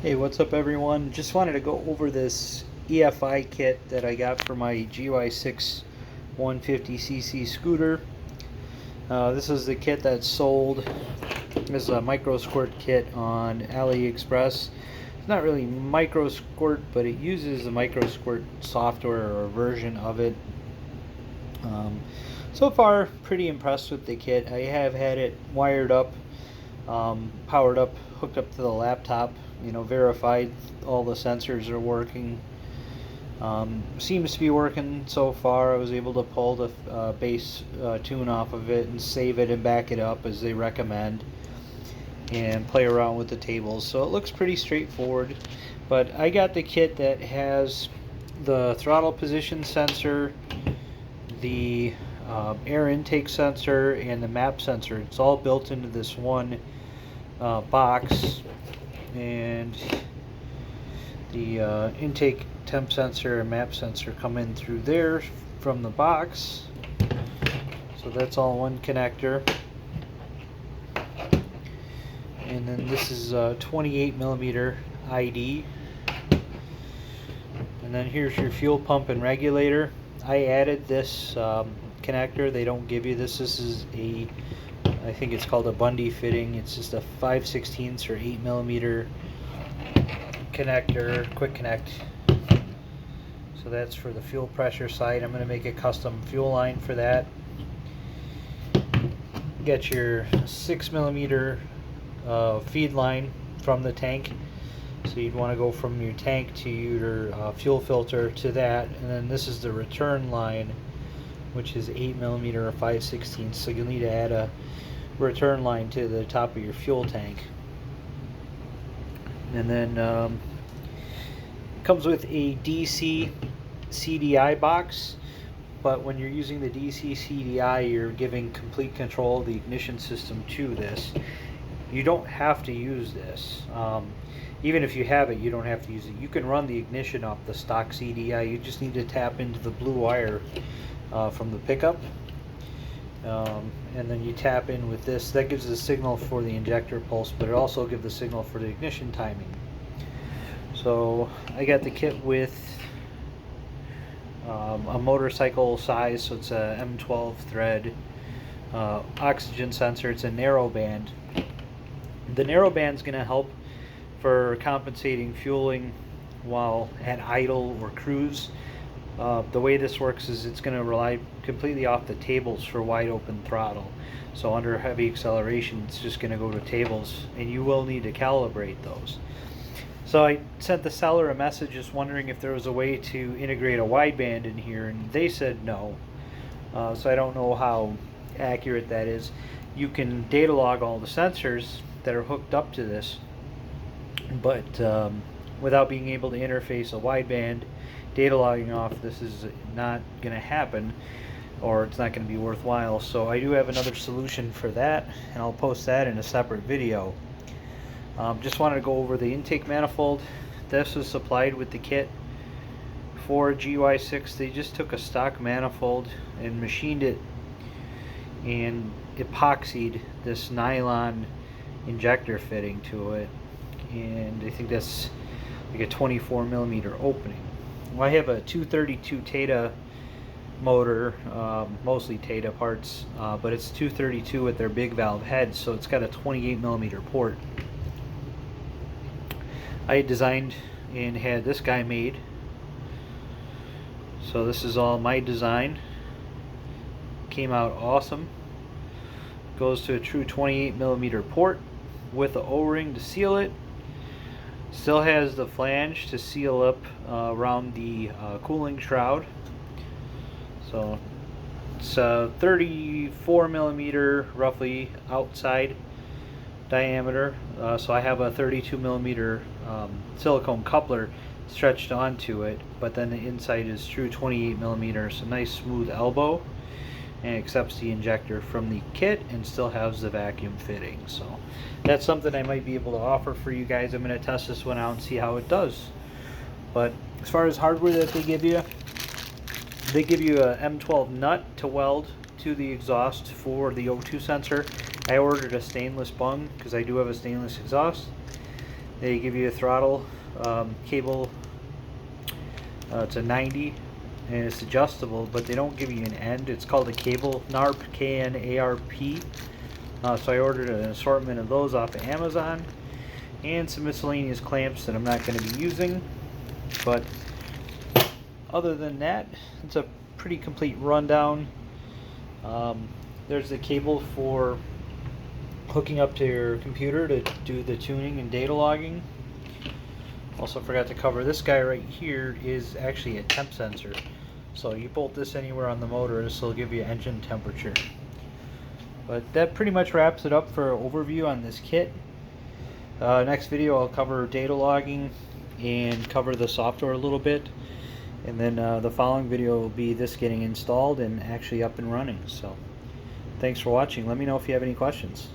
Hey, what's up everyone? Just wanted to go over this EFI kit that I got for my Gy6 150cc scooter. This is the kit that's sold. This is a micro squirt kit on AliExpress. It's not really micro squirt, but it uses the micro squirt software or a version of it. So far, pretty impressed with the kit. I have had it wired up, powered up, hooked up to the laptop, verified all the sensors are working. Seems to be working so far. I was able to pull the bass tune off of it and save it and back it up as they recommend and play around with the tables. So it looks pretty straightforward. But I got the kit that has the throttle position sensor, the air intake sensor, and the map sensor. It's all built into this one box, and the intake temp sensor and map sensor come in through there from the box. So that's all one connector. And then this is a 28mm ID. And then here's your fuel pump and regulator. I added this connector. They don't give you this. This is I think it's called a Bundy fitting. It's just a 5/16 or 8mm connector, quick connect. So that's for the fuel pressure side. I'm going to make a custom fuel line for that. Get your 6mm feed line from the tank. So you'd want to go from your tank to your fuel filter to that, and then this is the return line, which is 8mm or 5/16. So you'll need to add a return line to the top of your fuel tank. And then it comes with a DC CDI box, but when you're using the DC CDI, you're giving complete control of the ignition system to this. You don't have to use this. Even if you have it, you don't have to use it. You can run the ignition off the stock CDI. You just need to tap into the blue wire from the pickup. And then you tap in with this. That gives the signal for the injector pulse, but it also gives the signal for the ignition timing. So I got the kit with a motorcycle size, so it's a M12 thread oxygen sensor. It's a narrow band. The narrow band is going to help for compensating fueling while at idle or cruise. The way this works is it's going to rely completely off the tables for wide open throttle. So under heavy acceleration, it's just going to go to tables, and you will need to calibrate those. So I sent the seller a message just wondering if there was a way to integrate a wideband in here, and they said no. So I don't know how accurate that is. You can data log all the sensors that are hooked up to this, but without being able to interface a wideband, data logging off this is not going to happen, or it's not going to be worthwhile. So I do have another solution for that, and I'll post that in a separate video. Just wanted to go over the intake manifold. This was supplied with the kit for Gy6. They just took a stock manifold and machined it and epoxied this nylon injector fitting to it, and I think that's like a 24mm opening. Well, I have a 232 Tata motor, mostly Tata parts, but it's 232 with their big valve head, so it's got a 28mm port. I designed and had this guy made, so this is all my design. Came out awesome. Goes to a true 28mm port with an O-ring to seal it. Still has the flange to seal up around the cooling shroud. So it's a 34mm roughly outside diameter. So I have a 32mm silicone coupler stretched onto it, but then the inside is true 28mm. So nice smooth elbow, and accepts the injector from the kit and still has the vacuum fitting. So that's something I might be able to offer for you guys. I'm going to test this one out and see how it does. But as far as hardware that they give you a M12 nut to weld to the exhaust for the O2 sensor. I ordered a stainless bung because I do have a stainless exhaust. They give you a throttle cable. It's a 90 and it's adjustable, but they don't give you an end. It's called a cable NARP, K-N-A-R-P. So I ordered an assortment of those off of Amazon, and some miscellaneous clamps that I'm not going to be using. But other than that, it's a pretty complete rundown. There's the cable for hooking up to your computer to do the tuning and data logging. Also forgot to cover this guy right here is actually a temp sensor. So you bolt this anywhere on the motor, this will give you engine temperature. But that pretty much wraps it up for an overview on this kit. Next video I'll cover data logging and cover the software a little bit. And then the following video will be this getting installed and actually up and running. So thanks for watching. Let me know if you have any questions.